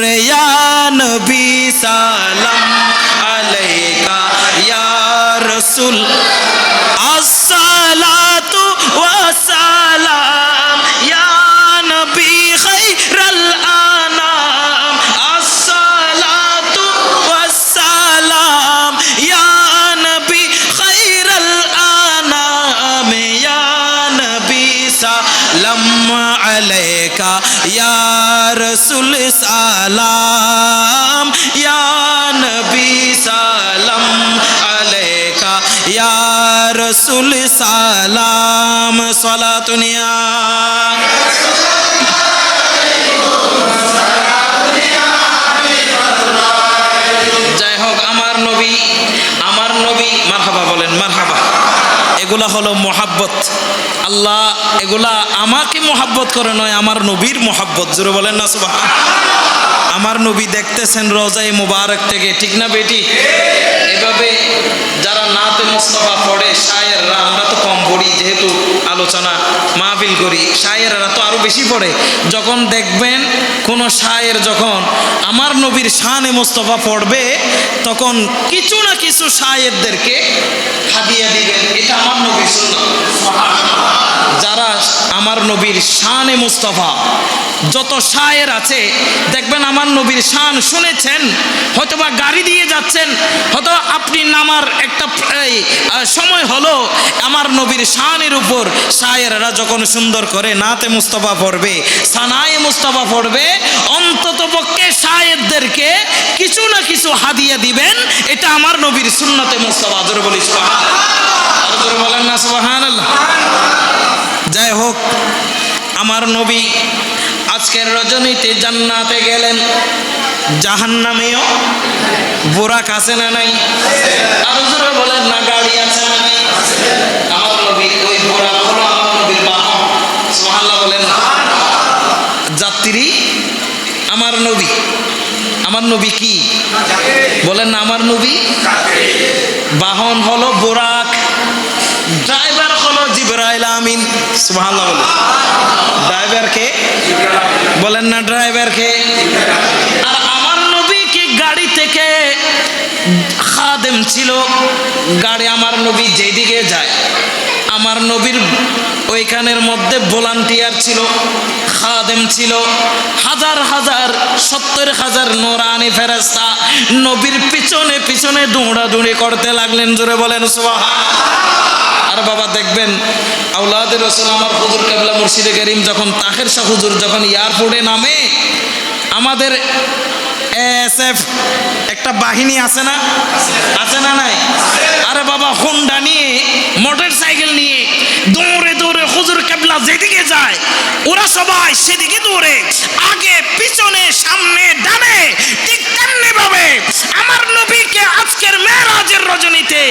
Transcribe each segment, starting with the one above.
या नबी सलाम अलैका या रसूल अस्सलातु वस्सलाम या नबी खैरल अनाम अस्सलातु वस्सलाम या नबी खैरल अनाम या नबी सलाम अलैका या रसूल सलाम या नबी सलाम अलैका या रसूल सलाम सलातुनिया जय होक আমার নবী মারহাবা বলেন মারহাবা। এগুলা হলো মোহাব্বত। আল্লাহ এগুলা আমাকে মোহাব্বত করে নয়, আমার নবীর মোহাব্বত। জোরে বলেন না সুবহান। আমার নবী দেখতেছেন রওজায়ে মুবারক থেকে, ঠিক না বেটি? এভাবে যারা নাতে মুস্তাফা পড়ে শায়েররা, আমরা তো কম পড়ি যেহেতু আলোচনা মাহফিল করি, শায়েররা তো আরো বেশি পড়ে। যখন দেখবেন কোন শায়ের যখন আমার নবীর শানে মুস্তাফা পড়বে, তখন কিছু না কিছু শায়েরদেরকে হাদিয়া দিবেন। এটা আমার নবীর সুন্নাত। যারা আমার নবীর শানে মুস্তাফা যত শায়ের আছে দেখবেন আমার নবীর শান শুনেছেন, হয়তোবা গাড়ি দিয়ে যাচ্ছেন, হয়তো আপনি নামার একটা সময় হলো, আমার নবীর শানের উপর শায়েররা যখন সুন্দর করে নাতে মুস্তাফা পড়বে, সানায়ে মুস্তাফা পড়বে, অন্তত পক্ষে শায়েরদেরকে কিছু না কিছু হাদিয়া দিবেন। এটা আমার নবীর সুন্নতে মুস্তাফা। জোরে বলি সুবহানাল্লাহ। আর জোরে বলেন না সুবহানাল্লাহ। যাই হোক, আমার নবী আজকের রজনীতে জান্নাতে গেলেন, জাহান্নামেও বোরাক আছে না নাই? আরো জোরে বলেন না গাড়ি আছে না নাই? আমার নবীর ওই বোরাক হলো আমার নবীর বাহন। সুবহানাল্লাহ বলেন। যাত্রী আমার নবী। আমার নবী কি বলেন না? আমার নবী বাহন হলো বোরাক, ড্রাইভার হলো জিবরাইল আমিন। সুবহানাল্লাহ বলেন। ড্রাইভার কে বলেন না? ড্রাইভার কে? আর আমার নবী কি গাড়ি থেকে খাদেম ছিল। গাড়ি আমার নবী যেদিকে যায়, আমার নবীর ওইখানের মধ্যে ভলান্টিয়ার ছিল, খাদেম ছিল, হাজার হাজার 70,000 নূরানি ফেরেশতা নবীর পিছনে পিছনে দৌড়াদৌড়ি করতে লাগলেন। জোরে বলেন সুবহানাল্লাহ। আর বাবা দেখবেন আওলাদে রাসূল আমার হুজুর কেবলা মুর্শিদে কারীম যখন তাহের শাহ হুজুর যখন এয়ারপোর্টে নামে, আমাদের এসএফ একটা বাহিনী আছে না? আছে না নাই? আরে বাবা হোন্ডা নিয়ে, মোটর সাইকেল নিয়ে দৌড়ে দৌড়ে হুজুর কেবলা যেদিকে যায় ওরা সবাই সেদিকে দৌড়ে, আগে পিছনে সামনে ডানে। ঠিক তেমনি ভাবে আমার নবীকে আজকের মেরাজের রজনীতে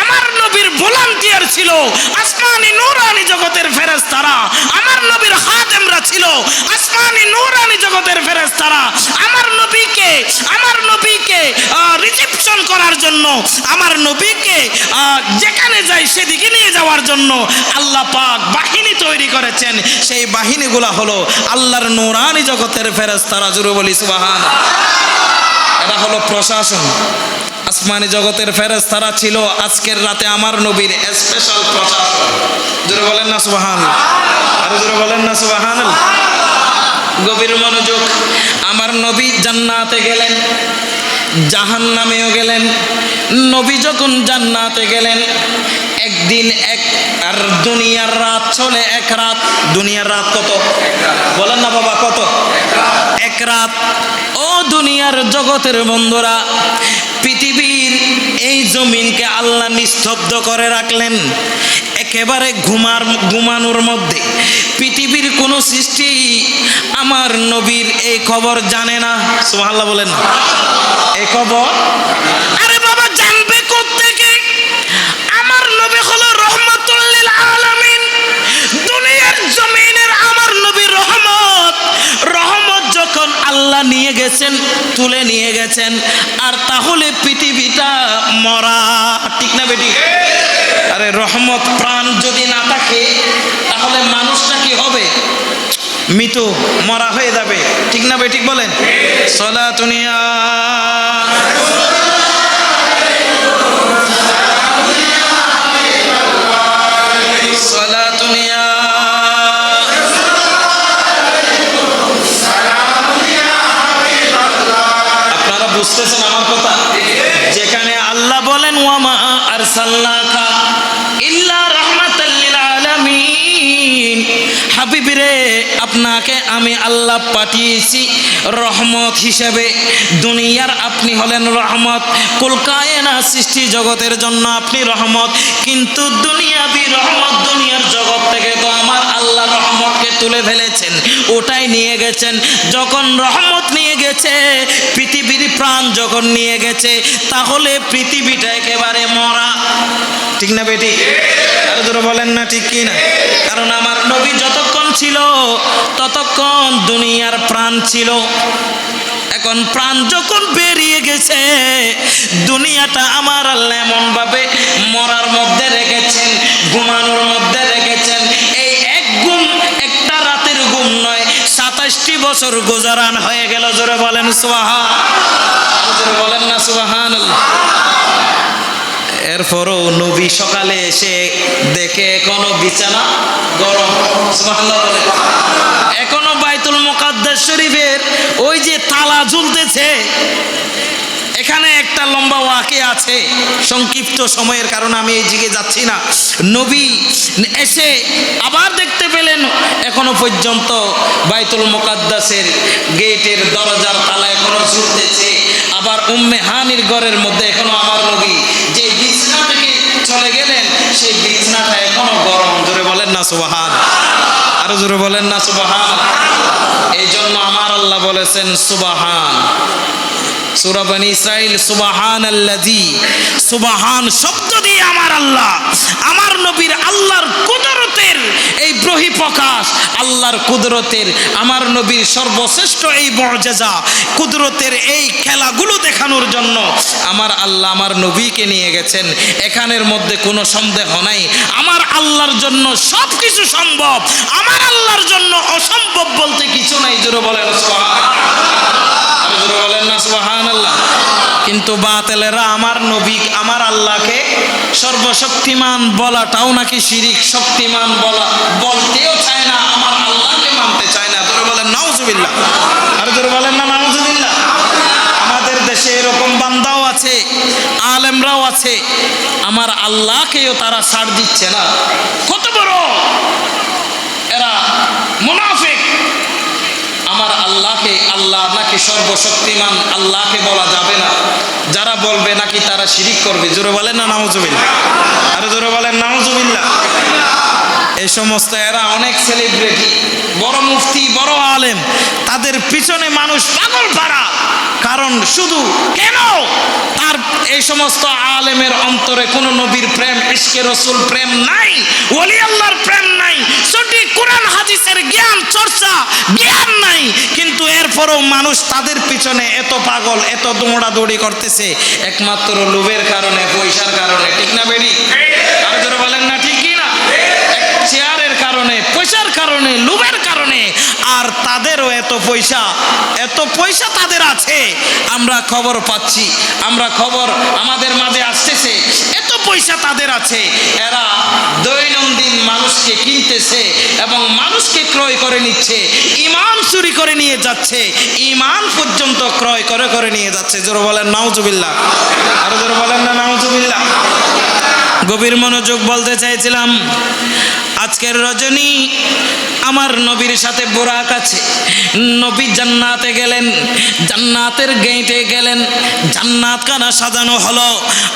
আমার নবীর ভলান্টিয়ার ছিল আসমানি নূরানি জগতের ফেরেশতারা, আমার নবীর খাদেমরা ছিল আসমানি নূরানি জগতের ফেরেশতারা। আমার নবীকে রিসেপশন করার জন্য, আমার নবীকে যেখানে যায় সেদিকে নিয়ে যাওয়ার জন্য আল্লাহ পাক বাহিনী তৈরি করেছেন। সেই বাহিনীগুলা হলো আল্লাহর নূরানি জগতের ফেরেশতারা। জোরে বলি সুবহানাল্লাহ। এটা হলো প্রশাসন। আসমানি জগতের ফেরেশতারা ছিল আজকের রাতে আমার নবীর স্পেশাল প্রশাসন। জোরে বলেন না সুবহানাল্লাহ। আর জোরে বলেন না সুবহানাল্লাহ। গভীর মনোযোগ। আমার নবী জান্নাতে গেলেন, জাহান্নামেও গেলেন। নবী যখন জান্নাতে গেলেন, একদিন এক, আর দুনিয়ার রাত চলে এক রাত। দুনিয়ার রাত কত বলেন না বাবা? কত? এক রাত। ও দুনিয়ার জগতের বন্ধুরা, পৃথিবীর এই জমিনকে আল্লাহ নিস্তব্ধ করে রাখলেন, একেবারে ঘুমানোর মধ্যে। পৃথিবীর কোন সৃষ্টি আমার নবীর এই খবর জানে না। সুবহানাল্লাহ বলেন। এই খবর আরে বাবা জানবে কোত্থেকে? আমার নবী হলো রহমাতুল লিল আলামিন। দুনিয়ার জমিনের আমার নবী রহমত। রহমত যখন আল্লাহ নিয়ে গেছেন, তুলে নিয়ে গেছেন, আর তাহলে পৃথিবীটা মরা, ঠিক না বেটি? আরে রহমত প্রাণ যদি না থাকে তাহলে মানুষটা কি হবে? মৃত্যু মরা হয়ে যাবে, ঠিক না ভাই? ঠিক বলেন। সলাতুনিয়া সলাতুনিয়া আপনারা বুঝতেছেন আমার কথা? যেখানে আল্লাহ বলেন ওয়ামা আরসালনাকা ইল্লা রাহমাতাল লিল আলামিন, হাবিবরে আপনাকে আমি আল্লাহ পাঠিয়েছি রহমত হিসেবে। দুনিয়ার আপনি হলেন রহমত, কুল কায়নাত সৃষ্টি জগতের জন্য আপনি রহমত। কিন্তু দুনিয়াবি রহমত, দুনিয়ার জগৎ থেকে তো আমার আল্লাহ রহমতকে তুলে ফেলেছেন, ওটাই নিয়ে গেছেন। যখন রহমত নিয়ে গেছে, পৃথিবীর প্রাণ যখন নিয়ে গেছে, তাহলে পৃথিবীটা একেবারে মরা, ঠিক না বেটি? আর ধরে বলেন না ঠিক কি না? কারণ আমার নবী যতক্ষণ ছিল ততক্ষণ দুনিয়ার প্রাণ ছিল। এখন প্রাণ যখন বেরিয়ে গেছে, দুনিয়াটা আমার আল্লাহ এমন ভাবে মরার মধ্যে রেখেছেন, ঘুমানোর মধ্যে রেখেছেন। এই এক ঘুম, একটা রাতের ঘুম নয়, 27টি বছর গুজারান হয়ে গেল। জোরে বলেন সুবহান, জোরে বলেন না সুবহানাল্লাহ। এরপরও নবী সকালে এসে দেখে এখনো বিছানা গরম, সুবহানাল্লাহ বলে। এখনো বাইতুল মুকাদ্দাস শরীফের ওই যে তালা ঝুলতেছে। এখানে একটা লম্বা ওয়াকে আছে, সংক্ষিপ্ত সময়ের কারণে আমি এই দিকে যাচ্ছি না। নবী এসে আবার দেখতে পেলেন এখনো পর্যন্ত বাইতুল মুকাদ্দাসের গেটের দরজার তালা এখনো ঝুলতেছে। আবার উম্মে হানির ঘরের মধ্যে এখনো আমার নবী যে বিছনা থেকে চলে গেলেন, সেই বিছনাটা এখনো গরম। জোরে বলেন না সুবহান, আরো জোরে বলেন না সুবহান। এই জন্য আমার আল্লাহ বলেছেন সুবহান, সূরা বনী ইসরাইল, সুবহানাল্লাযী, সুবহান শব্দ দিয়ে আমার আল্লাহ, আমার নবীর আল্লাহর কুদরতের এই বহিঃপ্রকাশ, আল্লাহর কুদরতের, আমার নবীর সর্বশ্রেষ্ঠ এই মুআজিজা, কুদরতের এই খেলাগুলো দেখানোর জন্য আমার আল্লাহ আমার নবীকে নিয়ে গেছেন। এখানের মধ্যে কোনো সন্দেহ নাই, আমার আল্লাহর জন্য সব কিছু সম্ভব, আমার আল্লাহর জন্য অসম্ভব বলতে কিছু নাই। জোরে বলেন সুবহানাল্লাহ, জোরে বলেন না সুবহানাল্লাহ। কিন্তু বাতিলেরা আমার নবী, আমার আল্লাহকে সর্বশক্তিমান বলাটাও নাকি শিরিক, শক্তিমান বলতেও চায় না, আমার আল্লাহকে মানতে চায় না। জোরে বলেন নাউজুবিল্লাহ, আর জোরে বলেন না নাউজুবিল্লাহ। আমাদের দেশে এরকম বান্দাও আছে, আলেমরাও আছে, আমার আল্লাহকেও তারা ছাড় দিচ্ছে না। কত বড় এরা মুনাফিক! আমার আল্লাহকে, আল্লাহ নাকি সর্বশক্তিমান, আল্লাহকে বলা যাবে না। যারা বলবে নাকি তারা শিরিক করবে। জোরে বলেন না নাউজুবিল্লাহ, আরে জোরে বলেন নাউজুবিল্লাহ। এই সমস্ত এরা অনেক সেলিব্রিটি, বড় মুফতি, বড় আলেম, তাদের পিছনে মানুষ পাগল পাড়া। কারণ শুধু কেন তার এই সমস্ত আলেমের অন্তরে কোনো নবীর প্রেম, ইশকে রসুল প্রেম নাই, ওলি আল্লাহর প্রেম নাই, সঠিক কোরআন হাদিসের জ্ঞান চর্চা, জ্ঞান নাই। কিন্তু এরপরও মানুষ তাদের পিছনে এত পাগল, এত দৌড়াদৌড়ি করতেছে একমাত্র লোভের কারণে, পয়সার কারণে, ঠিক না বেরি? আর যারা বলেন না ঠিক কি না? চেয়ারের কারণে, পয়সার কারণে, লোভের কারণে। আর তাদেরও এত পয়সা তাদের আছে, আমরা খবর পাচ্ছি, আমরা খবর আমাদের মাঝে আসতেছে, এত পয়সা তাদের আছে। এরা দৈনন্দিন মানুষকে কিনতেছে এবং মানুষকে ক্রয় করে নিচ্ছে, ঈমান চুরি করে নিয়ে যাচ্ছে, ঈমান পর্যন্ত ক্রয় করে নিয়ে যাচ্ছে। জোরে বলেন নাউজুবিল্লাহ, আর জোরে বলেন না নাউজুবিল্লাহ। গভীর মনোযোগ বলতে চাইছিলাম, আজকের রজনী আমার নবীর সাথে বোরাক আছে। নবী জান্নাতে গেলেন, জান্নাতের গেটে গেলেন, জান্নাত খানা সাজানো হলো,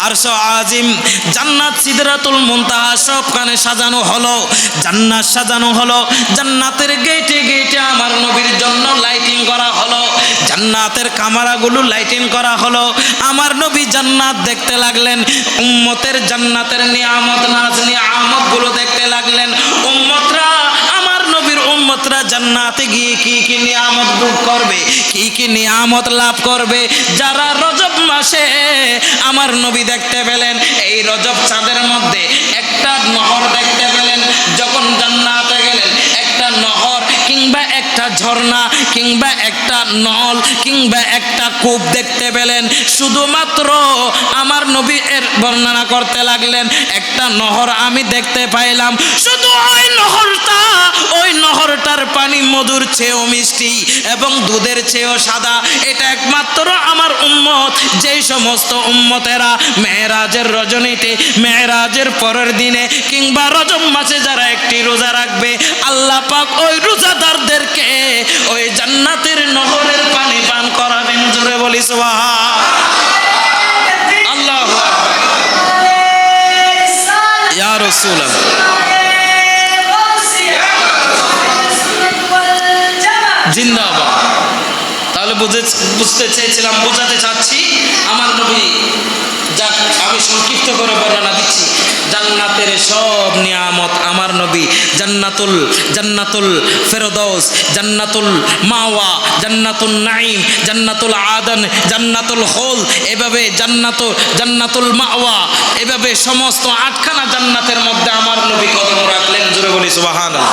আরশ আজিম, জান্নাত, সিদরাতুল মুনতাহা সবখানে সাজানো হলো, জান্নাত সাজানো হলো। জান্নাতের গেটে গেটে আমার নবীর জন্য লাইটিং করা হলো, জান্নাতের কামারাগুলো লাইটিং করা হলো। আমার নবী জান্নাত দেখতে লাগলেন, উম্মতের জান্নাতের নিয়ামত, নাজ নিয়ামত গুলো দেখতে লাগলেন। উম্মতরা, আমার নবীর উম্মতরা জান্নাতে গিয়ে কি কি নিয়ামত ভোগ করবে, কি কি নিয়ামত লাভ করবে। যারা রজব মাসে আমার নবী দেখতে পেলেন, এই রজব চাঁদের মধ্যে একটা নহর দেখতে পেলেন। যখন জান্নাতে গেলেন, একটা নহর কিংবা এক ঝর্ণা কিংবা একটা নল কিংবা একটা কূপ দেখতে পেলেন, শুধুমাত্র আমার নবী এর বর্ণনা করতে লাগলেন, একটা নহর আমি দেখতে পাইলাম, শুধু ওই নহরটার পানি মধুর চেয়েও মিষ্টি এবং দুধের চেয়েও সাদা। এটা একমাত্র আমার উম্মত, যেই সমস্ত উম্মতেরা মেরাজের রজনীতে, মেরাজের পরের দিনে কিংবা রজব মাসে যারা একটি রোজা রাখবে, আল্লাহ পাক ওই রোজাদারদেরকে ওই জান্নাতের নহরের পানি পান করাবেন। জোরে বলি সুবহান আল্লাহু আকবার। ইয়া রাসূলুল্লাহ, জিন্দাবাদ। তাহলে বুঝতে চেয়েছিলাম, বোঝাতে চাচ্ছি আমার নবী, যাক আমি সংক্ষিপ্ত করে বর্ণনা দিচ্ছি, জান্নাতের সব নিয়ামত আমার নবী, জান্নাতুল ফেরদৌস, জান্নাতুল মাওয়া, জান্নাতুল নাঈম, জান্নাতুল আদন, জান্নাতুল খুলদ, এভাবে জান্নাতুল মাওয়া, এভাবে সমস্ত 8খানা জান্নাতের মধ্যে আমার নবী কদম রাখলেন। জোরে বলি সুবহানাল্লাহ।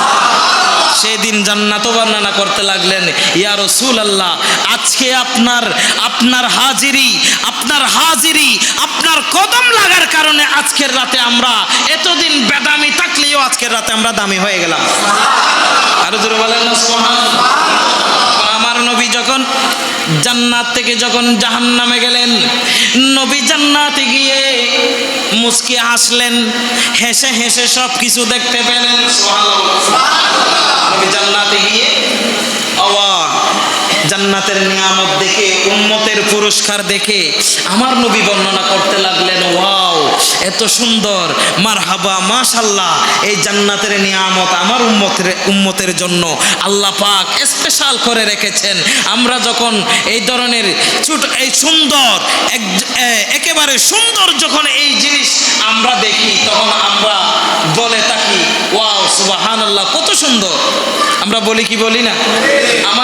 সেদিন জান্নাত বর্ণনা করতে লাগলেন, ইয়া রাসূলুল্লাহ, আজকে আপনার হাজিরি, আপনার কদম লাগার কারণে আজকের রাতে আমরা, এতদিন বেদামি থাকলেও আজকের রাতে আমরা দামি হয়ে গেলাম। আরো জোরে বলেন না সুবহানাল্লাহ। আমার নবী যখন জান্নাত থেকে যখন জাহান্নামে গেলেন, নবী জান্নাতে গিয়ে মুস্কি হাসলেন, হেসে হেসে সব কিছু দেখতে পেলেন। নবী জান্নাতে গিয়ে জান্নাতের নিয়ামত দেখে, উম্মতের পুরস্কার দেখে আমার নবী বর্ণনা করতে লাগলেন, ওয়াও এত সুন্দর, মারহাবা, মাশাআল্লাহ, এই জান্নাতের নিয়ামত আমার উম্মতের জন্য আল্লাহ পাক স্পেশাল করে রেখেছেন। আমরা যখন এই ধরনের এই সুন্দর, একেবারে সুন্দর যখন এই জিনিস আমরা দেখি, তখন আমরা বলে থাকি, ওয়াও সুবহানাল্লাহ, কত সুন্দর। আমরা বলি কি বলি না? আমার